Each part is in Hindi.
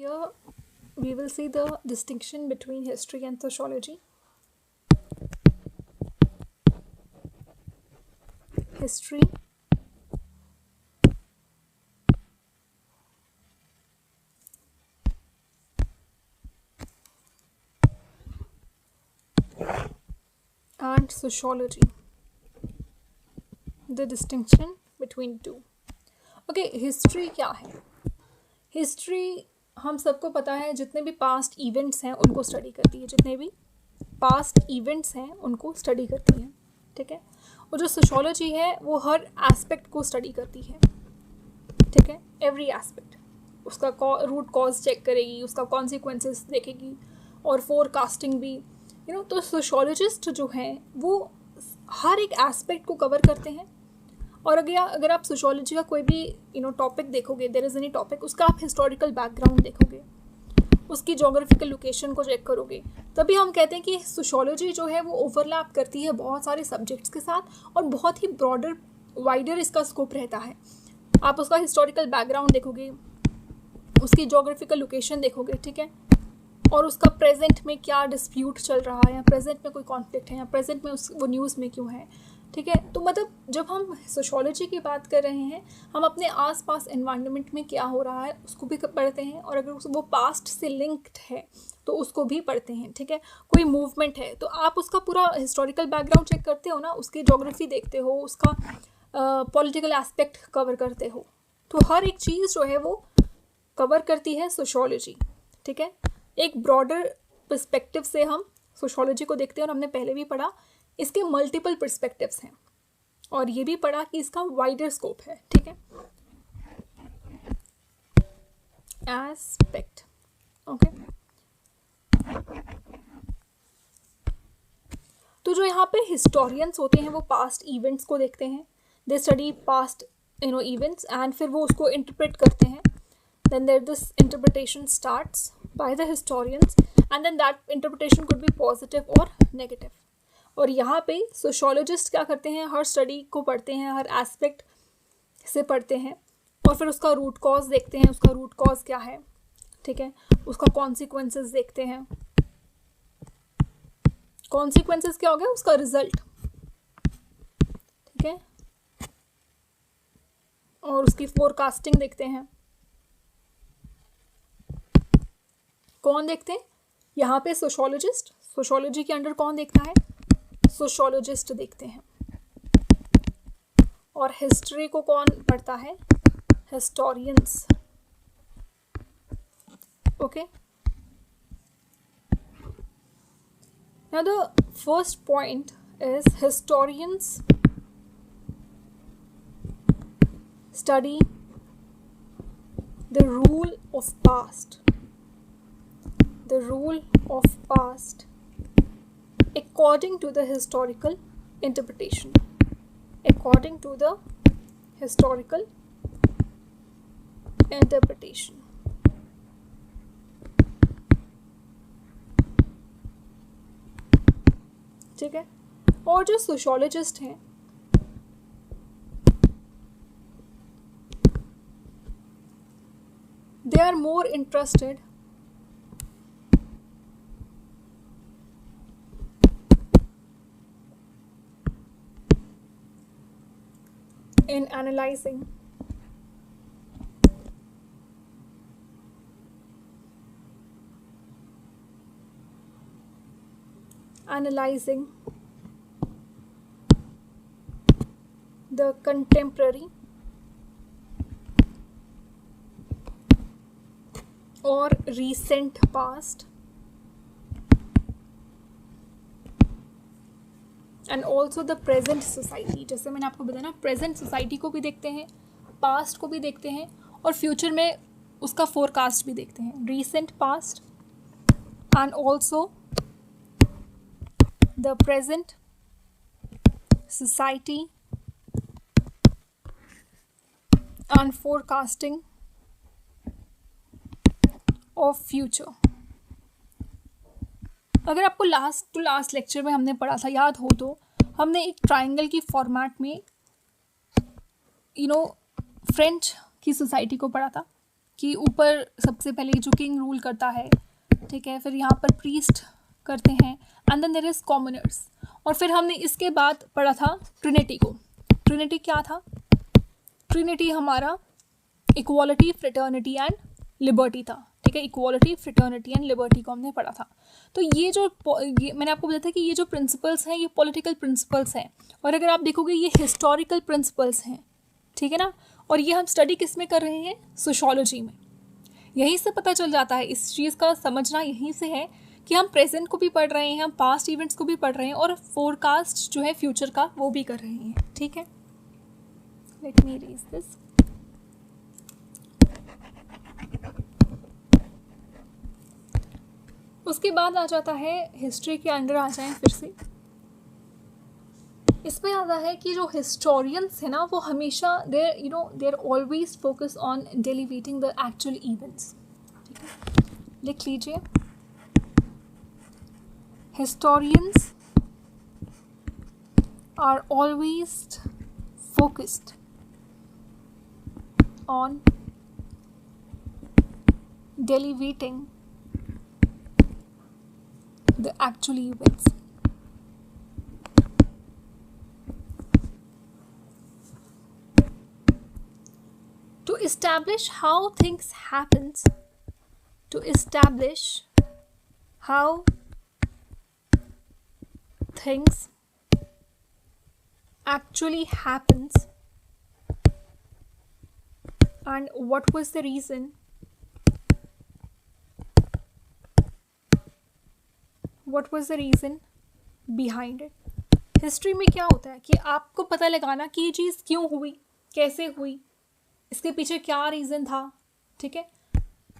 Here we will see the distinction between history and sociology. History and sociology. The distinction between two. Okay, history क्या है? हिस्ट्री हम सबको पता है, जितने भी पास्ट इवेंट्स हैं उनको स्टडी करती है, जितने भी पास्ट इवेंट्स हैं उनको स्टडी करती है, ठीक है. और जो सोशोलॉजी है वो हर एस्पेक्ट को स्टडी करती है, ठीक है, एवरी एस्पेक्ट. उसका रूट कॉज चेक करेगी, उसका कॉन्सिक्वेंसेस देखेगी और फोरकास्टिंग भी, तो सोशोलॉजिस्ट जो हैं वो हर एक एस्पेक्ट को कवर करते हैं. और अगर आप सोशोलॉजी का कोई भी टॉपिक देखोगे, देयर इज़ एनी टॉपिक, उसका आप हिस्टोरिकल बैकग्राउंड देखोगे, उसकी जोग्राफिकल लोकेशन को चेक करोगे, तभी हम कहते हैं कि सोशोलॉजी जो है वो ओवरलैप करती है बहुत सारे सब्जेक्ट्स के साथ और बहुत ही ब्रॉडर वाइडर इसका स्कोप रहता है. आप उसका हिस्टोरिकल बैकग्राउंड देखोगे, उसकी जोग्राफिकल लोकेशन देखोगे, ठीक है, और उसका प्रेजेंट में क्या डिस्प्यूट चल रहा है, या प्रेजेंट में कोई कॉन्फ्लिक्ट है, या प्रेजेंट में वो न्यूज़ में क्यों है, ठीक है. तो मतलब जब हम सोशोलॉजी की बात कर रहे हैं, हम अपने आसपास एनवायरनमेंट में क्या हो रहा है उसको भी पढ़ते हैं, और अगर वो पास्ट से लिंक्ड है तो उसको भी पढ़ते हैं, ठीक है. कोई मूवमेंट है तो आप उसका पूरा हिस्टोरिकल बैकग्राउंड चेक करते हो ना, उसकी जोग्राफी देखते हो, उसका पॉलिटिकल एस्पेक्ट कवर करते हो. तो हर एक चीज़ जो है वो कवर करती है सोशोलॉजी, ठीक है. एक ब्रॉडर पर्सपेक्टिव से हम सोशोलॉजी को देखते हैं, और हमने पहले भी पढ़ा इसके मल्टीपल पर्सपेक्टिव्स हैं, और ये भी पढ़ा कि इसका वाइडर स्कोप है, ठीक है. Aspect, okay. तो जो यहाँ पे हिस्टोरियंस होते हैं वो पास्ट इवेंट्स को देखते हैं, they study past events and फिर वो उसको इंटरप्रेट करते हैं. Then there this interpretation starts by the historians, and then that interpretation could be positive और नेगेटिव. और यहाँ पे सोशोलॉजिस्ट क्या करते हैं, हर स्टडी को पढ़ते हैं, हर एस्पेक्ट से पढ़ते हैं, और फिर उसका रूट कॉज देखते हैं, उसका रूट कॉज क्या है, ठीक है, उसका कॉन्सिक्वेंसेस देखते हैं. कॉन्सिक्वेंसेस क्या हो गया, उसका रिजल्ट, ठीक है, और उसकी फोरकास्टिंग देखते हैं. कौन देखते हैं यहाँ पे, सोशोलॉजिस्ट. सोशोलॉजी के अंडर कौन देखता है, सोशोलॉजिस्ट देखते हैं. और हिस्ट्री को कौन पढ़ता है, historians, okay. Now the first point is historians study the rule of past according to the historical interpretation. According to the historical interpretation. ठीक है. और जो सोशोलॉजिस्ट हैं they are more interested in analyzing the contemporary or recent past, and also the present society. जैसे मैंने आपको बताया ना, प्रेजेंट सोसाइटी को भी देखते हैं, पास्ट को भी देखते हैं, और फ्यूचर में उसका फोरकास्ट भी देखते हैं. Recent past and also the present society and forecasting of future. अगर आपको लास्ट लेक्चर में हमने पढ़ा था, याद हो तो, हमने एक ट्राइंगल की फॉर्मेट में फ्रेंच की सोसाइटी को पढ़ा था कि ऊपर सबसे पहले जो किंग रूल करता है, ठीक है, फिर यहाँ पर प्रीस्ट करते हैं, and then there is commoners. और फिर हमने इसके बाद पढ़ा था ट्रिनिटी को। ट्रिनिटी क्या था? ट्रिनिटी हमारा इक्वालिटी, फ्रेटर्निटी एंड लिबर्टी था, ठीक है। इक्वालिटी, फ्रेटर्निटी एंड लिबर्टी को हमने पढ़ा था। तो ये मैंने आपको बताया था कि ये जो प्रिंसिपल्स हैं ये पॉलिटिकल प्रिंसिपल्स हैं, और अगर आप देखोगे ये हिस्टोरिकल प्रिंसिपल्स हैं, ठीक है ना। और ये हम स्टडी किस में कर रहे हैं? सोशियोलॉजी में। यहीं से पता चल जाता है, इस चीज़ का समझना यहीं से है कि हम प्रेजेंट को भी पढ़ रहे हैं, हम पास्ट इवेंट्स को भी पढ़ रहे हैं, और फोरकास्ट जो है फ्यूचर का वो भी कर रहे हैं, ठीक है। Let me read this. उसके बाद आ जाता है हिस्ट्री के अंडर आ जाएं फिर से। इसमें आता है कि जो हिस्टोरियंस है ना वो हमेशा there always focus on delivering the actual events, ठीक है। लिख लीजिए, historians are always focused on delineating the actual events. To establish how things happens, to establish how things actually happens and what was the reason behind it. History में क्या होता है कि आपको पता लगाना कि ये चीज़ क्यों हुई, कैसे हुई, इसके पीछे क्या रीज़न था, ठीक है।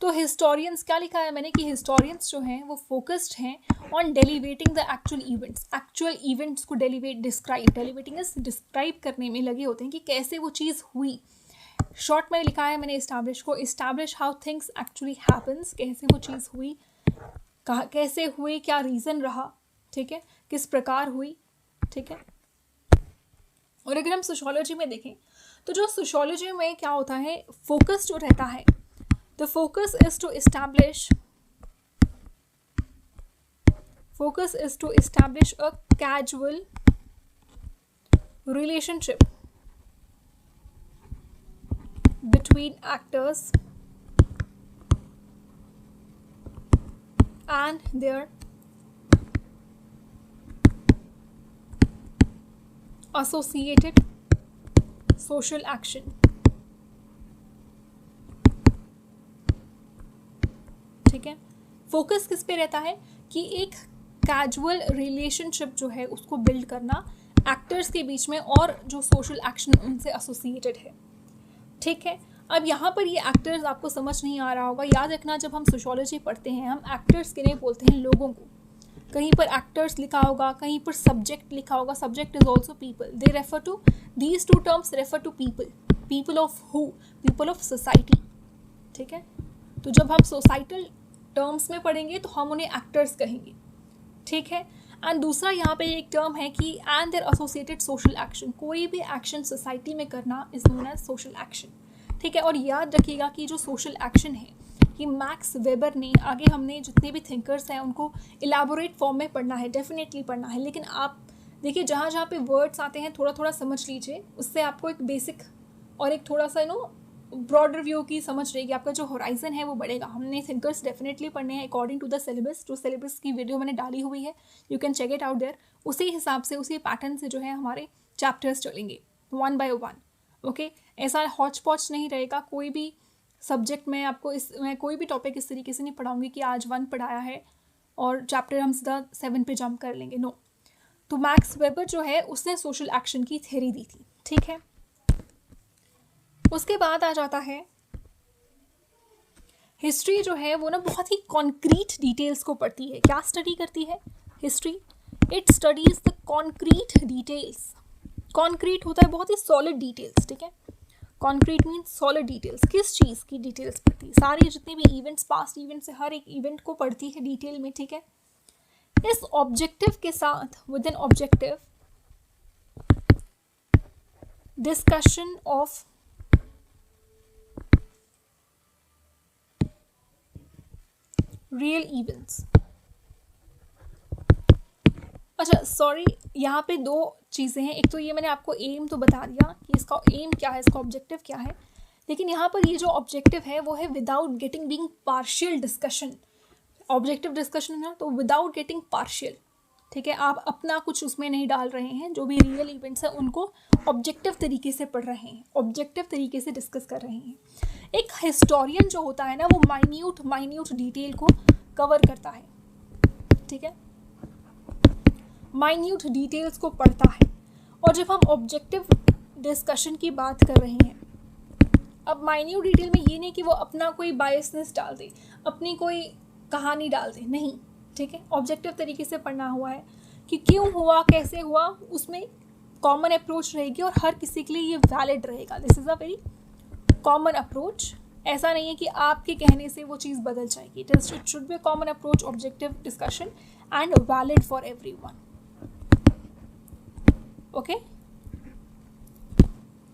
तो हिस्टोरियंस, क्या लिखा है मैंने कि हिस्टोरियंस जो हैं वो फोकस्ड हैं on delivering the actual events को डेलिवेटिंग इज डिस्क्राइब करने में लगे होते हैं कि कैसे वो चीज़ हुई। शॉर्ट में लिखा है मैंने establish how things actually happens, कैसे वो चीज़ हुई, कैसे हुई, क्या रीज़न रहा, ठीक है, किस प्रकार हुई, ठीक है। और अगर हम सोशियोलॉजी में देखें तो जो सोशियोलॉजी में क्या होता है, फोकस जो रहता है, the focus is to establish a casual relationship between actors and their associated social action, ठीक है। फोकस किस पे रहता है कि एक कैजुअल रिलेशनशिप जो है उसको बिल्ड करना एक्टर्स के बीच में और जो सोशल एक्शन उनसे एसोसिएटेड है, ठीक है। अब यहाँ पर ये एक्टर्स आपको समझ नहीं आ रहा होगा, याद रखना जब हम सोशियोलॉजी पढ़ते हैं हम एक्टर्स के लिए बोलते हैं लोगों को। कहीं पर एक्टर्स लिखा होगा, कहीं पर सब्जेक्ट लिखा होगा, subject is also people, they refer to, these two terms refer to people of who, people of society, ठीक है। तो जब हम सोसाइटल टर्म्स में पढ़ेंगे तो हम उन्हें एक्टर्स कहेंगे, ठीक है। एंड दूसरा यहाँ पे एक टर्म है कि and there associated social action, कोई भी एक्शन सोसाइटी में करना is known as social action, ठीक है। और याद रखिएगा कि जो सोशल एक्शन है कि मैक्स वेबर ने, आगे हमने जितने भी थिंकर्स हैं उनको इलाबोरेट फॉर्म में पढ़ना है, डेफिनेटली पढ़ना है, लेकिन आप देखिए जहाँ जहाँ पे वर्ड्स आते हैं थोड़ा थोड़ा समझ लीजिए, उससे आपको एक बेसिक और एक थोड़ा सा ब्रॉडर व्यू की समझ रहेगी, आपका जो होराइजन है वो बढ़ेगा। हमने थिंकर्स डेफिनेटली पढ़ने हैं अकॉर्डिंग टू द सिलेबस, जो सिलेबस की वीडियो मैंने डाली हुई है, you can check it out there. उसी हिसाब से, उसी पैटर्न से जो है हमारे चैप्टर्स चलेंगे वन बाय वन, ओके। ऐसा हॉच पॉच नहीं रहेगा कोई भी सब्जेक्ट में। आपको मैं कोई भी टॉपिक इस तरीके से नहीं पढ़ाऊंगी कि आज 1 पढ़ाया है और चैप्टर हम सीधा 7 पे जंप कर लेंगे, नो। तो मैक्स वेबर जो है उसने सोशल एक्शन की थ्योरी दी थी, ठीक है। उसके बाद आ जाता है हिस्ट्री जो है वो बहुत ही कॉन्क्रीट डिटेल्स को पढ़ती है। क्या स्टडी करती है history? It studies the concrete details. Concrete होता है बहुत ही सॉलिड डिटेल्स, ठीक है। Concrete means solid details. किस चीज़ की डिटेल्स पढ़ती है? सारी जितने भी इवेंट्स, पास्ट इवेंट्स से हर एक इवेंट को पढ़ती है डिटेल में, ठीक है। इस ऑब्जेक्टिव के साथ, with an objective discussion of real events. अच्छा सॉरी, यहाँ पे दो चीज़ें हैं। एक तो ये मैंने आपको एम तो बता दिया कि इसका एम क्या है, इसका ऑब्जेक्टिव क्या है, लेकिन यहाँ पर ये जो ऑब्जेक्टिव है वो है without getting being partial discussion. Objective discussion है ना, तो विदाउट गेटिंग पार्शियल, ठीक है, आप अपना कुछ उसमें नहीं डाल रहे हैं, जो भी रियल इवेंट्स हैं उनको ऑब्जेक्टिव तरीके से पढ़ रहे हैं, ऑब्जेक्टिव तरीके से डिस्कस कर रहे हैं। एक हिस्टोरियन जो होता है ना, वो माइन्यूट डिटेल को कवर करता है, ठीक है, माइन्यूट डिटेल्स को पढ़ता है। और जब हम ऑब्जेक्टिव डिस्कशन की बात कर रहे हैं, अब माइन्यूट डिटेल में ये नहीं कि वो अपना कोई बायसनेस डाल दे, अपनी कोई कहानी डाल दे, नहीं, ठीक है, ऑब्जेक्टिव तरीके से पढ़ना हुआ है कि क्यों हुआ, कैसे हुआ, उसमें कॉमन अप्रोच रहेगी और हर किसी के लिए ये वैलिड रहेगा। This is a very common approach. ऐसा नहीं है कि आपके कहने से वो चीज़ बदल जाएगी। It should be a common approach, objective discussion and valid for everyone. Okay,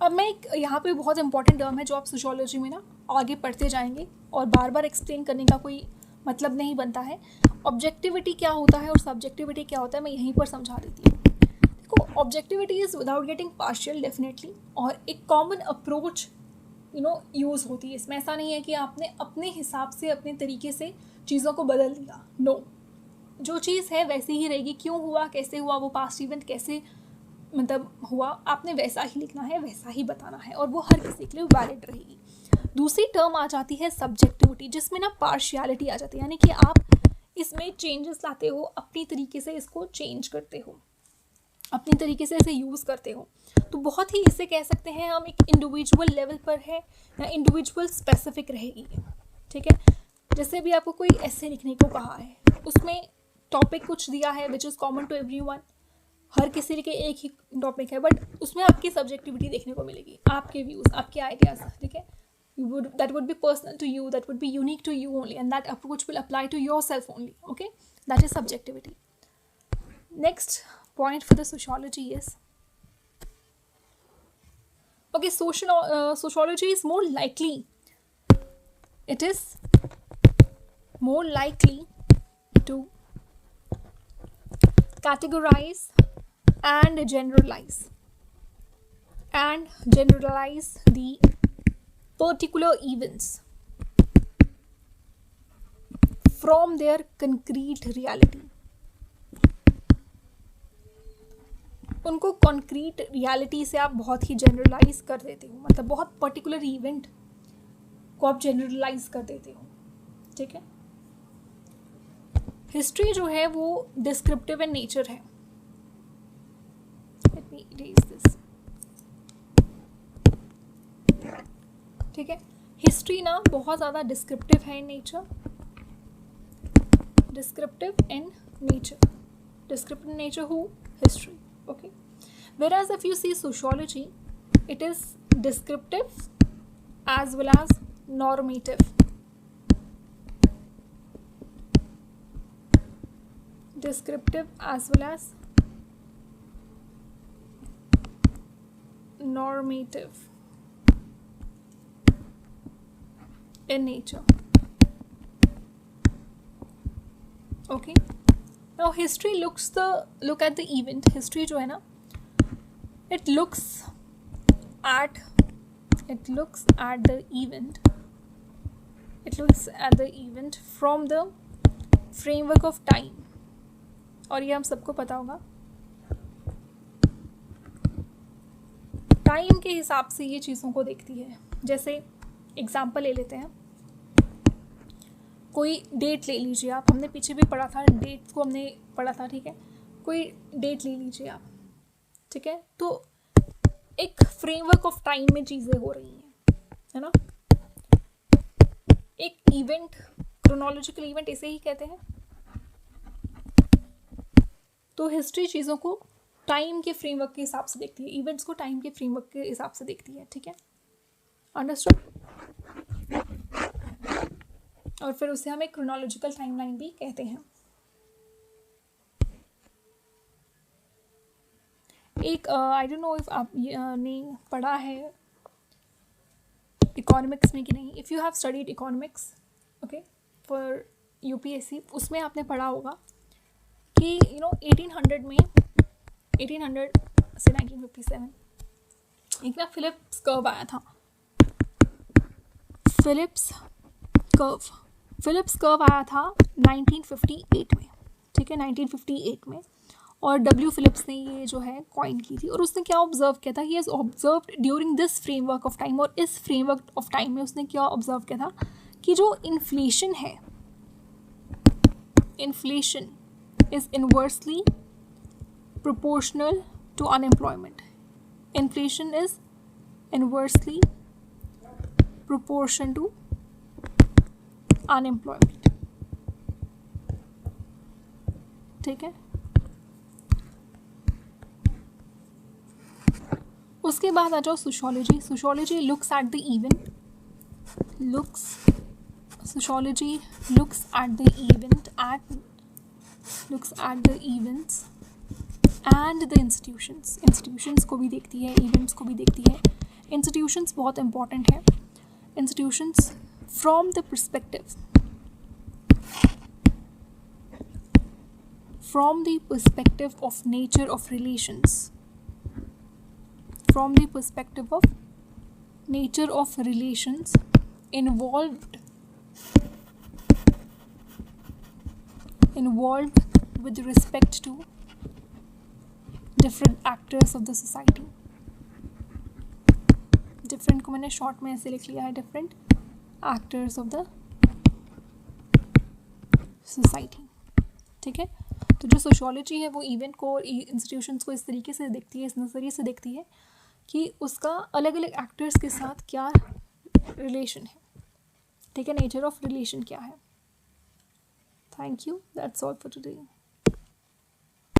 अब मैं एक यहाँ पे बहुत इंपॉर्टेंट टर्म है जो आप सोशियोलॉजी में ना आगे पढ़ते जाएंगे और बार बार एक्सप्लेन करने का कोई मतलब नहीं बनता है। ऑब्जेक्टिविटी क्या होता है और सब्जेक्टिविटी क्या होता है, मैं यहीं पर समझा देती हूँ। देखो, objectivity is without getting partial definitely, और एक कॉमन अप्रोच यूज़ होती है इसमें। ऐसा नहीं है कि आपने अपने हिसाब से अपने तरीके से चीज़ों को बदल दिया, नो, जो चीज़ है वैसी ही रहेगी। क्यों हुआ, कैसे हुआ, वो पास्ट इवेंट कैसे मतलब हुआ, आपने वैसा ही लिखना है, वैसा ही बताना है, और वो हर किसी के लिए वैलिड रहेगी। दूसरी टर्म आ जाती है सब्जेक्टिविटी, जिसमें ना पार्शियलिटी आ जाती है, यानी कि आप इसमें चेंजेस लाते हो, अपनी तरीके से इसको चेंज करते हो, अपनी तरीके से इसे यूज़ करते हो। तो बहुत ही इसे कह सकते हैं हम एक इंडिविजुअल लेवल पर है या इंडिविजुअल स्पेसिफिक रहेगी, ठीक है। जैसे भी आपको कोई ऐसे लिखने को कहा है, उसमें टॉपिक कुछ दिया है which is common to everyone, हर किसी के एक ही टॉपिक है, बट उसमें आपकी सब्जेक्टिविटी देखने को मिलेगी, आपके व्यूज़, आपके आइडियाज़, ठीक है। That would be personal to you, that would be unique to you only, and that approach will apply to yourself only, okay. That is subjectivity. Next point for the sociology is, okay, sociology is more likely, it is more likely to categorize and generalize the particular events from their concrete reality। उनको कॉन्क्रीट रियलिटी से आप बहुत ही जनरलाइज कर देते हो, मतलब बहुत पर्टिकुलर इवेंट को आप जनरलाइज कर देते हो, ठीक है। हिस्ट्री जो है वो डिस्क्रिप्टिव इन नेचर है। लेट मी इरेज दिस, ठीक है। हिस्ट्री ना बहुत ज़्यादा डिस्क्रिप्टिव है in nature, descriptive in nature who history, okay, whereas if you see sociology, it is descriptive as well as normative, descriptive as well as normative in nature, okay। Now history look at the event, history जो है ना, it looks at the event from the framework of time, और ये हम सबको पता होगा, टाइम के हिसाब से ये चीज़ों को देखती है। जैसे एग्जाम्पल ले लेते हैं, कोई डेट ले लीजिए आप, हमने पीछे भी पढ़ा था, डेट्स को हमने पढ़ा था, ठीक है। कोई डेट ले लीजिए आप, ठीक है, तो एक फ्रेमवर्क ऑफ टाइम में चीज़ें हो रही हैं, है ना। एक इवेंट, क्रोनोलॉजिकल इवेंट इसे ही कहते हैं। तो हिस्ट्री चीज़ों को टाइम के फ्रेमवर्क के हिसाब से देखती है, इवेंट्स को टाइम के फ्रेमवर्क के हिसाब से देखती है, ठीक है, अंडरस्टूड। और फिर उसे हम एक क्रोनोलॉजिकल टाइमलाइन भी कहते हैं। एक आई डोंट नो इफ आप ने पढ़ा है इकोनॉमिक्स में कि नहीं। If you have studied economics, okay, for UPSC, उसमें आपने पढ़ा होगा कि 1800 से 1957 एक ना फिलिप्स कर्व आया था। फिलिप्स कर्व आया था 1958 में, ठीक है, 1958 में। और डब्ल्यू फिलिप्स ने ये जो है कॉइन की थी। और उसने क्या ऑब्जर्व किया था, he has observed during this framework of time. और इस फ्रेमवर्क ऑफ टाइम में उसने क्या ऑब्जर्व किया था कि जो इन्फ्लेशन है, inflation is inversely proportional to unemployment. Inflation is inversely proportion to unemployment, ठीक है। उसके बाद आ जाओ sociology. Sociology looks at the event, sociology looks at the events and the institutions को भी देखती है, events को भी देखती है। institutions बहुत important है। institutions from the perspective of nature of relations, involved with respect to different actors of the society। different को मैंने शॉर्ट में ऐसे लिख लिया है, different actors of the society, ठीक है। तो जो सोशियोलॉजी है वो इवेंट को और इंस्टीट्यूशंस को इस तरीके से देखती है, इस नज़रिए से देखती है कि उसका अलग अलग एक्टर्स के साथ क्या रिलेशन है, ठीक है, नेचर ऑफ रिलेशन क्या है। Thank you, that's all for today.